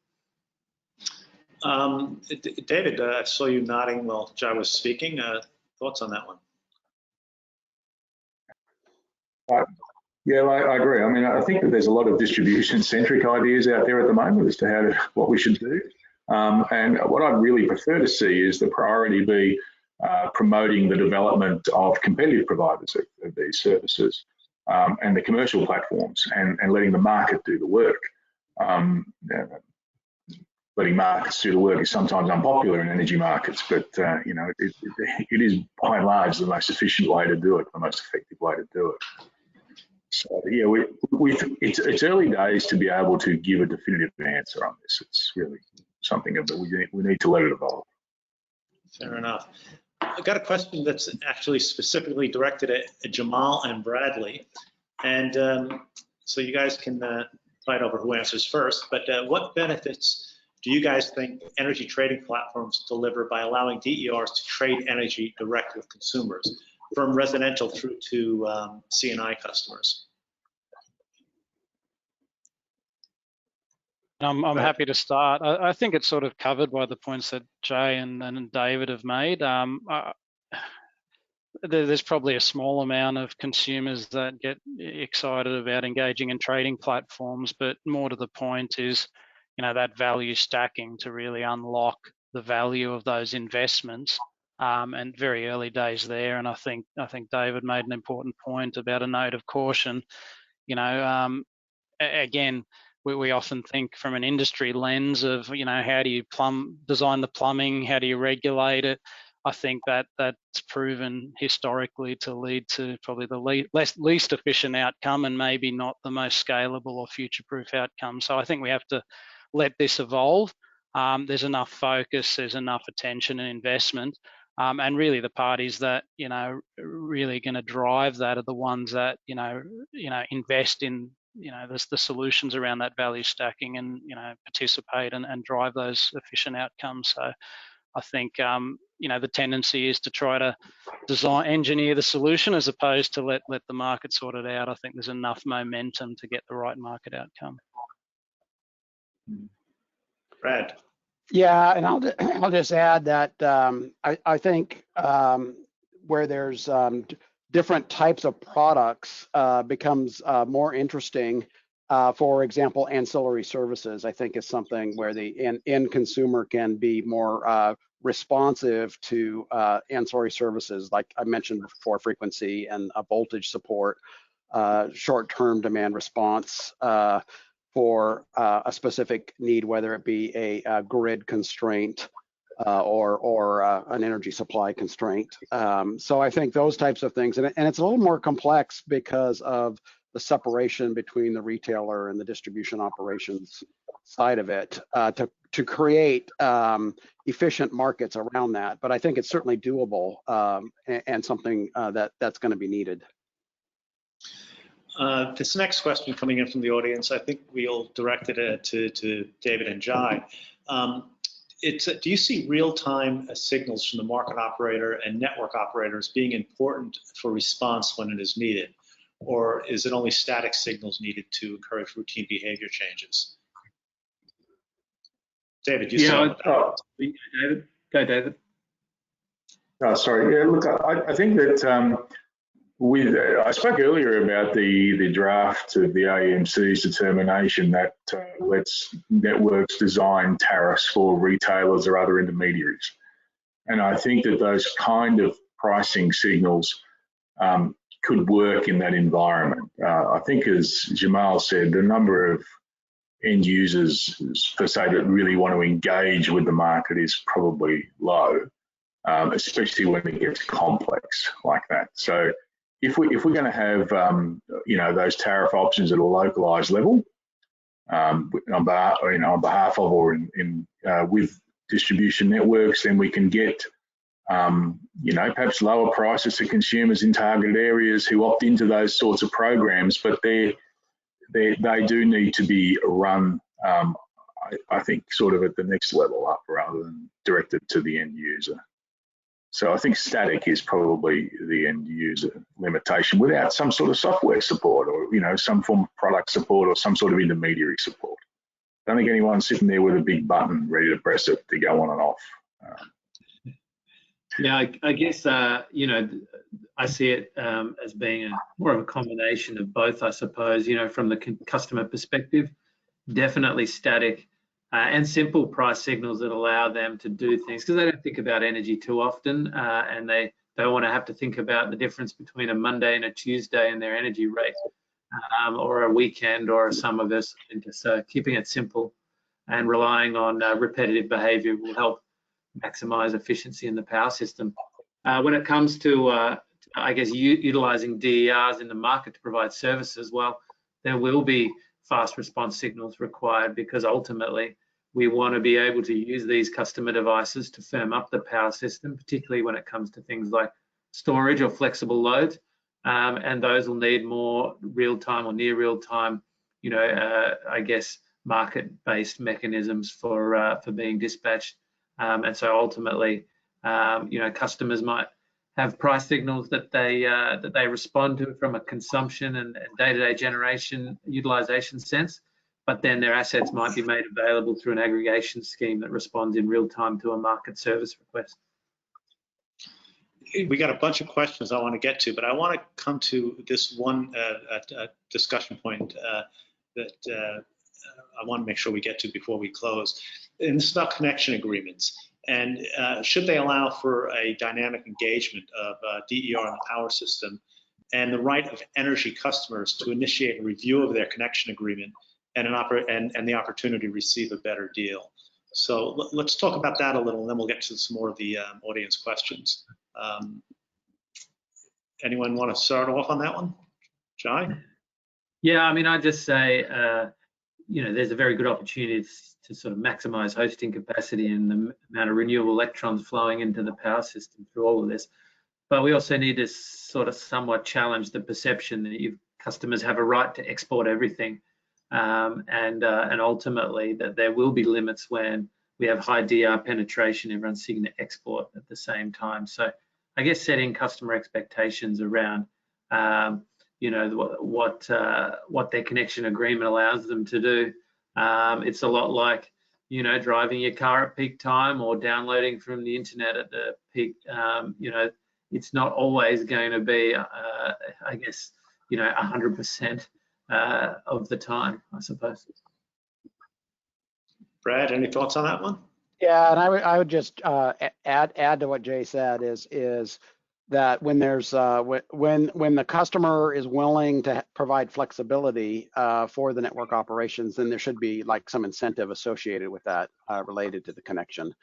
David, I saw you nodding while Jai was speaking. Thoughts on that one? Yeah, I agree. I mean, I think that there's a lot of distribution-centric ideas out there at the moment as to what we should do. And what I'd really prefer to see is the priority be promoting the development of competitive providers of these services and the commercial platforms, and letting the market do the work. Letting markets do the work is sometimes unpopular in energy markets, but you know, it is by and large the most efficient way to do it, the most effective way to do it. So yeah, it's early days to be able to give a definitive answer on this. It's really something that we need to let it evolve. Fair enough. I've got a question that's actually specifically directed at Jamal and Bradley, and so you guys can fight over who answers first. But what benefits do you guys think energy trading platforms deliver by allowing DERs to trade energy direct with consumers, from residential through to C&I customers? I'm happy to start. I think it's sort of covered by the points that Jay and David have made. There's probably a small amount of consumers that get excited about engaging in trading platforms, but more to the point is, you know, that value stacking to really unlock the value of those investments. And very early days there. And I think David made an important point about a note of caution. You know, again, we often think from an industry lens of, you know, how do you design the plumbing, how do you regulate it? I think that's proven historically to lead to probably the least efficient outcome, and maybe not the most scalable or future-proof outcome. So I think we have to let this evolve. There's enough focus, there's enough attention and investment, and really the parties that, you know, really going to drive that are the ones that, you know, invest in, you know, the solutions around that value stacking, and, you know, participate and drive those efficient outcomes. So I think, you know, the tendency is to try to engineer the solution as opposed to let the market sort it out. I think there's enough momentum to get the right market outcome. Brad. Yeah, and I'll just add that I think where there's different types of products becomes more interesting. For example, ancillary services, I think, is something where the end consumer can be more responsive to ancillary services, like I mentioned before, frequency and voltage support, short-term demand response for a specific need, whether it be a grid constraint or an energy supply constraint. So I think those types of things, and it's a little more complex because of the separation between the retailer and the distribution operations side of it to create efficient markets around that. But I think it's certainly doable and something that's going to be needed. This next question coming in from the audience, I think we'll direct it to David and Jai. do you see real-time signals from the market operator and network operators being important for response when it is needed? Or is it only static signals needed to encourage routine behavior changes? David, you saw that. David, go David. Oh, sorry. Yeah, look, I think that I spoke earlier about the draft of the AEMC's determination that lets networks design tariffs for retailers or other intermediaries. And I think that those kind of pricing signals could work in that environment. I think, as Jamal said, the number of end users, per se, that really want to engage with the market is probably low, especially when it gets complex like that. So if we're going to have those tariff options at a localized level, on behalf of or with distribution networks, then we can get perhaps lower prices to consumers in targeted areas who opt into those sorts of programs, but they do need to be run, I think, sort of at the next level up rather than directed to the end user. So I think static is probably the end user limitation without some sort of software support or, some form of product support or some sort of intermediary support. I don't think anyone's sitting there with a big button ready to press it to go on and off. Yeah, I guess, I see it as being more of a combination of both, I suppose, from the customer perspective, definitely static and simple price signals that allow them to do things because they don't think about energy too often and they don't want to have to think about the difference between a Monday and a Tuesday and their energy rate or a weekend or a summer versus winter. So keeping it simple and relying on repetitive behavior will help maximize efficiency in the power system. When it comes to, I guess, utilizing DERs in the market to provide services, well, there will be fast response signals required because ultimately we want to be able to use these customer devices to firm up the power system, particularly when it comes to things like storage or flexible loads. And those will need more real-time or near real-time, I guess, market-based mechanisms for being dispatched. And so ultimately, customers might have price signals that they respond to from a consumption and day-to-day generation utilization sense, but then their assets might be made available through an aggregation scheme that responds in real time to a market service request. We got a bunch of questions I want to get to, but I want to come to this one discussion point that I want to make sure we get to before we close. And this is about connection agreements. And should they allow for a dynamic engagement of DER in the power system and the right of energy customers to initiate a review of their connection agreement and the opportunity to receive a better deal? So let's talk about that a little, and then we'll get to some more of the audience questions. Anyone want to start off on that one? Jai? Yeah, I mean, I'd just say, there's a very good opportunity to sort of maximize hosting capacity and the amount of renewable electrons flowing into the power system through all of this. But we also need to sort of somewhat challenge the perception that customers have a right to export everything, and ultimately that there will be limits when we have high DR penetration, everyone's seeking to export at the same time. So I guess setting customer expectations around what their connection agreement allows them to do. It's a lot like, driving your car at peak time or downloading from the internet at the peak. It's not always going to be, I guess, 100% of the time, I suppose. Brad, any thoughts on that one? Yeah, and I would just add to what Jay said is that when there's when the customer is willing to provide flexibility for the network operations, then there should be like some incentive associated with that related to the connection.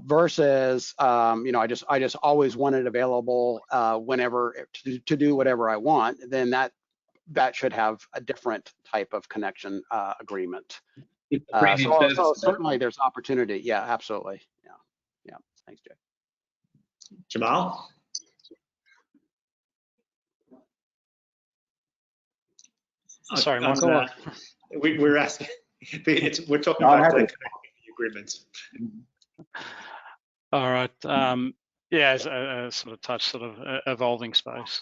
Versus I just always want it available whenever to do whatever I want, then that should have a different type of connection agreement. So certainly there's opportunity. Yeah, absolutely. Yeah. Thanks, Jay. Jamal? Sorry, Michael. We're asking. We're talking about the connection agreements. All right. Yeah, as a sort of touch, sort of evolving space.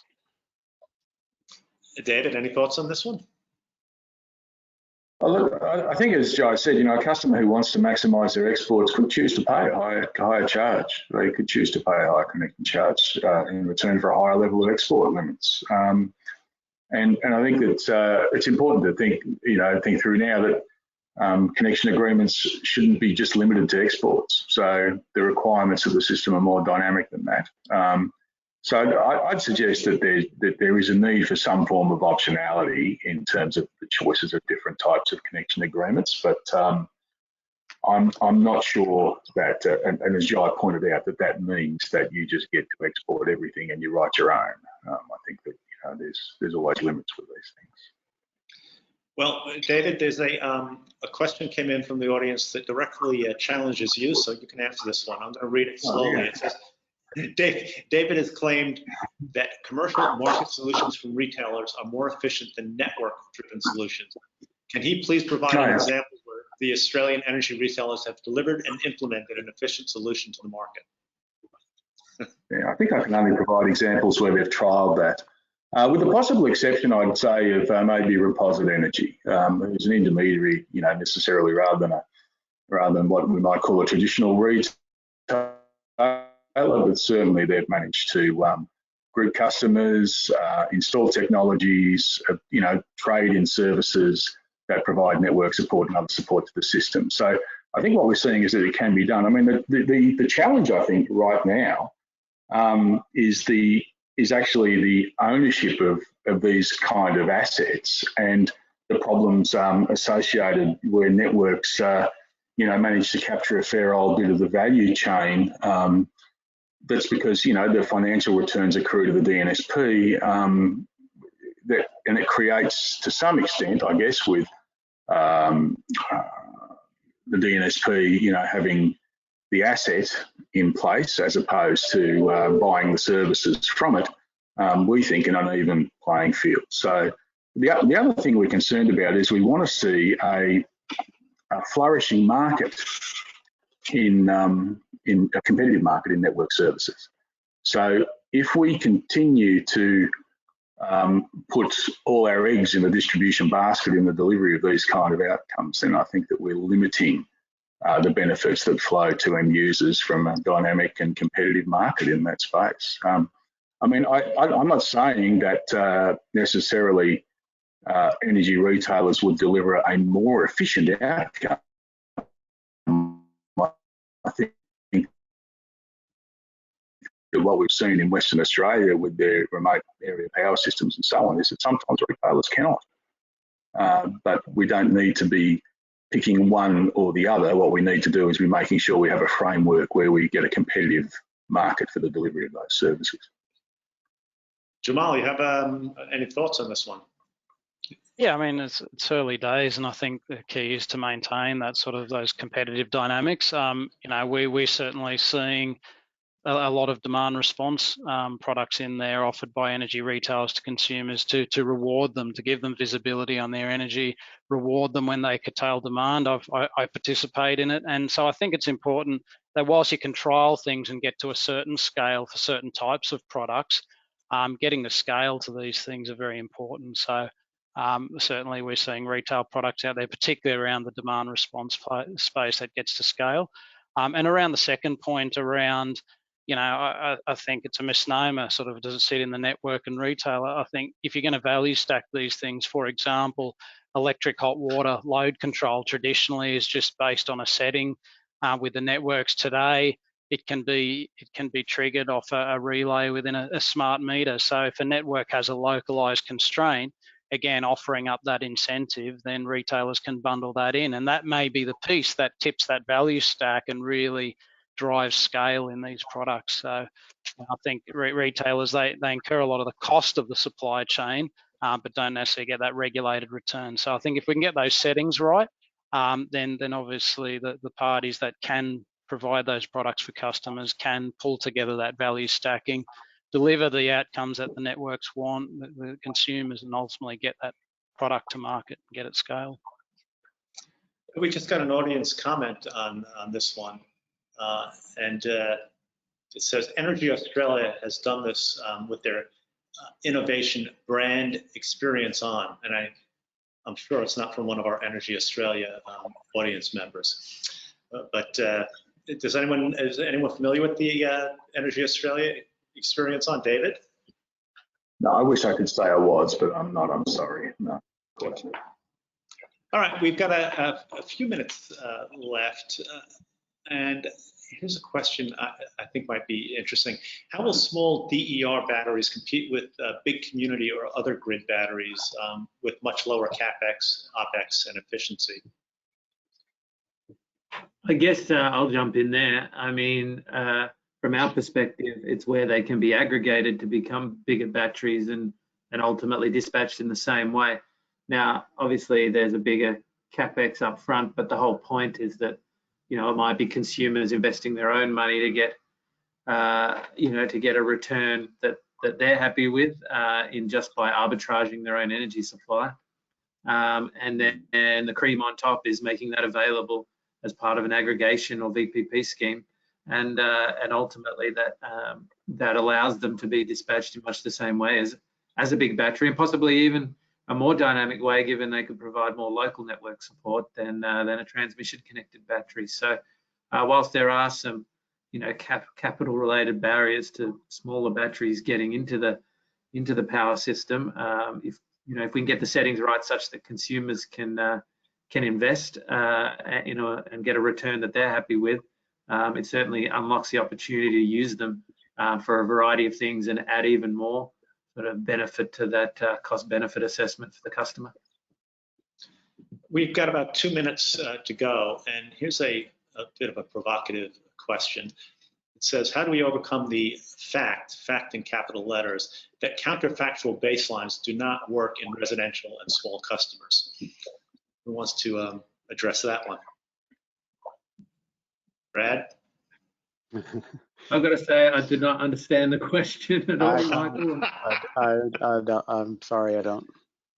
David, any thoughts on this one? Well, look, I think as Jai said, a customer who wants to maximise their exports could choose to pay a higher charge. They could choose to pay a higher connection charge in return for a higher level of export limits. And I think that it's important to think through now that connection agreements shouldn't be just limited to exports. So the requirements of the system are more dynamic than that. So I'd suggest that there is a need for some form of optionality in terms of the choices of different types of connection agreements. But I'm not sure that, and as Jai pointed out, that means that you just get to export everything and you write your own. I think that there's always limits with these things. Well, David, there's a question came in from the audience that directly challenges you, so you can answer this one. I'm going to read it slowly. Oh, yeah. It says, David has claimed that commercial market solutions from retailers are more efficient than network-driven solutions. Can he please provide an example where the Australian energy retailers have delivered and implemented an efficient solution to the market? Yeah, I think I can only provide examples where they've trialled that. With the possible exception, I'd say, of maybe Reposit Energy, who's an intermediary, necessarily rather than what we might call a traditional retailer, but certainly they've managed to group customers, install technologies, trade in services that provide network support and other support to the system. So I think what we're seeing is that it can be done. I mean, the challenge, I think, right now is actually the ownership of these kind of assets and the problems associated where networks, manage to capture a fair old bit of the value chain. That's because, the financial returns accrue to the DNSP, and it creates, to some extent, I guess, with the DNSP, having the asset in place as opposed to buying the services from it, we think an uneven playing field. So the other thing we're concerned about is we want to see a flourishing market in a competitive market in network services. So if we continue to put all our eggs in the distribution basket in the delivery of these kind of outcomes, then I think that we're limiting the benefits that flow to end users from a dynamic and competitive market in that space. I'm not saying that necessarily energy retailers would deliver a more efficient outcome. I think that what we've seen in Western Australia with their remote area power systems and so on is that sometimes retailers cannot. But we don't need to be picking one or the other. What we need to do is be making sure we have a framework where we get a competitive market for the delivery of those services. Jamal, you have any thoughts on this one? Yeah, I mean, it's early days, and I think the key is to maintain that sort of those competitive dynamics. We're certainly seeing a lot of demand response products in there offered by energy retailers to consumers to reward them, to give them visibility on their energy, reward them when they curtail demand. I participate in it, and so I think it's important that whilst you can trial things and get to a certain scale for certain types of products, getting the scale to these things are very important. So certainly we're seeing retail products out there, particularly around the demand response space that gets to scale. And around the second point around, I think it's a misnomer, sort of, does it sit in the network and retailer? I think if you're going to value stack these things, for example, electric hot water load control traditionally is just based on a setting. With the networks today, it can be triggered off a relay within a smart meter. So if a network has a localized constraint, again, offering up that incentive, then retailers can bundle that in. And that may be the piece that tips that value stack and really drives scale in these products. So I think retailers, they incur a lot of the cost of the supply chain, but don't necessarily get that regulated return. So I think if we can get those settings right, then obviously the parties that can provide those products for customers can pull together that value stacking, deliver the outcomes that the networks want, the consumers, and ultimately get that product to market and get it scale. We just got an audience comment on this one, and it says Energy Australia has done this with their innovation brand experience on, and I'm sure it's not from one of our Energy Australia audience members. But is anyone familiar with the Energy Australia experience on, David? No, I wish I could say I was, but I'm not. I'm sorry. No, of course not. All right, we've got a few minutes left, and here's a question I think might be interesting. How will small DER batteries compete with big community or other grid batteries with much lower CapEx, OpEx, and efficiency? I guess I'll jump in there. I mean, from our perspective, it's where they can be aggregated to become bigger batteries and ultimately dispatched in the same way. Now, obviously, there's a bigger CapEx up front, but the whole point is that, you know, it might be consumers investing their own money to get, you know, to get a return that they're happy with in just by arbitraging their own energy supply. And then the cream on top is making that available as part of an aggregation or VPP scheme, and ultimately that allows them to be dispatched in much the same way as a big battery, and possibly even a more dynamic way, given they could provide more local network support than a transmission connected battery. So whilst there are some, you know, capital related barriers to smaller batteries getting into the power system, if we can get the settings right such that consumers can invest and get a return that they're happy with, it certainly unlocks the opportunity to use them for a variety of things and add even more sort of benefit to that cost benefit assessment for the customer. We've got about 2 minutes to go, and here's a bit of a provocative question. It says, how do we overcome the fact in capital letters, that counterfactual baselines do not work in residential and small customers? Who wants to address that one? Brad? I've got to say, I did not understand the question at all, Michael. I'm sorry, I don't.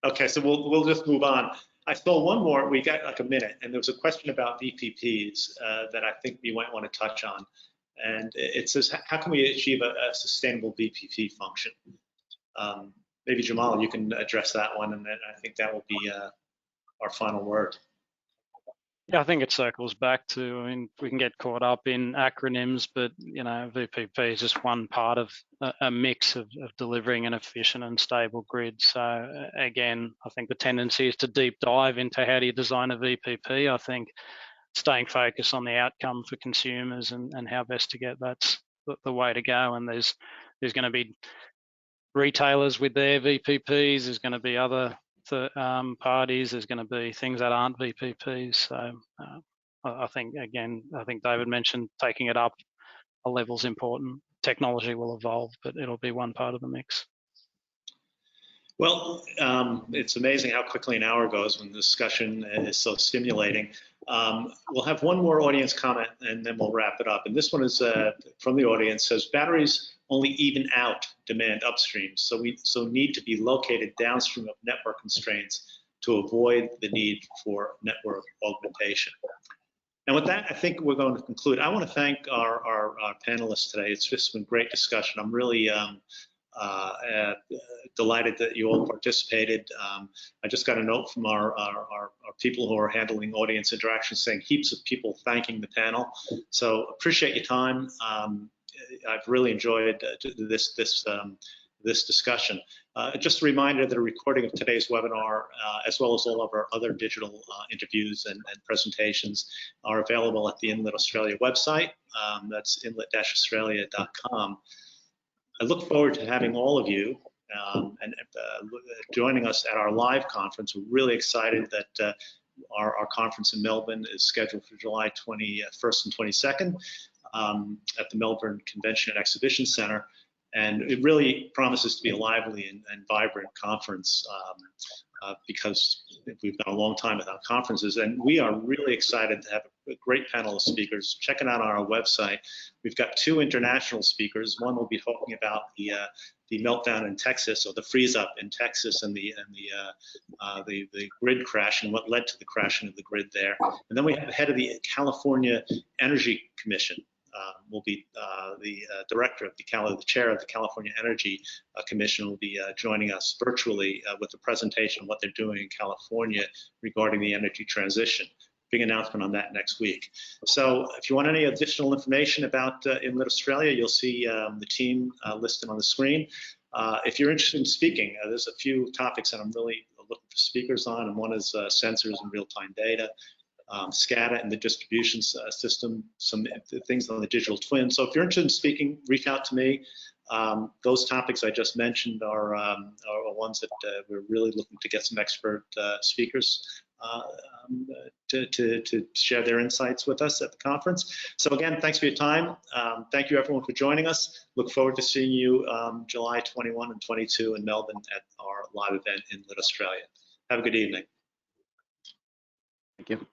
Okay, so we'll just move on. I saw one more. We got like a minute, and there was a question about VPPs that I think we might want to touch on. And it says, how can we achieve a sustainable VPP function? Maybe Jamal, you can address that one, and then I think that will be our final word. Yeah, I think it circles back to, I mean, we can get caught up in acronyms, but, you know, VPP is just one part of a mix of delivering an efficient and stable grid. So again, I think the tendency is to deep dive into how do you design a VPP. I think staying focused on the outcome for consumers and how best to get that's the way to go. And there's going to be retailers with their VPPs, there's going to be other parties, there's going to be things that aren't VPPs. So I think David mentioned taking it up a level is important. Technology will evolve, but it'll be one part of the mix. Well, it's amazing how quickly an hour goes when the discussion is so stimulating. We'll have one more audience comment and then we'll wrap it up. And this one is from the audience, says batteries only even out demand upstream, so need to be located downstream of network constraints to avoid the need for network augmentation. And with that, I think we're going to conclude. I want to thank our panelists today. It's just been great discussion. I'm really delighted that you all participated. I just got a note from our people who are handling audience interactions saying heaps of people thanking the panel. So appreciate your time. I've really enjoyed this discussion. Just a reminder that a recording of today's webinar, as well as all of our other digital interviews and presentations, are available at the Inlet Australia website. That's inlet-australia.com. I look forward to having all of you joining us at our live conference. We're really excited that our conference in Melbourne is scheduled for July 21st and 22nd at the Melbourne Convention and Exhibition Center. And it really promises to be a lively and vibrant conference because we've done a long time without conferences. And we are really excited to have a great panel of speakers. Check it out on our website. We've got 2 international speakers. One will be talking about the the meltdown in Texas, or the freeze up in Texas, and the grid crash and what led to the crashing of the grid there. And then we have the head of the California Energy Commission. Will be the director of the chair of the California Energy Commission will be joining us virtually with a presentation of what they're doing in California regarding the energy transition. Big announcement on that next week. So if you want any additional information about Inlet Australia, you'll see the team listed on the screen. If you're interested in speaking, there's a few topics that I'm really looking for speakers on, and one is sensors and real-time data. SCADA and the distribution system, some things on the digital twin. So if you're interested in speaking, reach out to me. Those topics I just mentioned are ones that we're really looking to get some expert speakers to share their insights with us at the conference. So again, thanks for your time. Thank you everyone for joining us. Look forward to seeing you July 21 and 22 in Melbourne at our live event in Inlet Australia. Have a good evening. Thank you.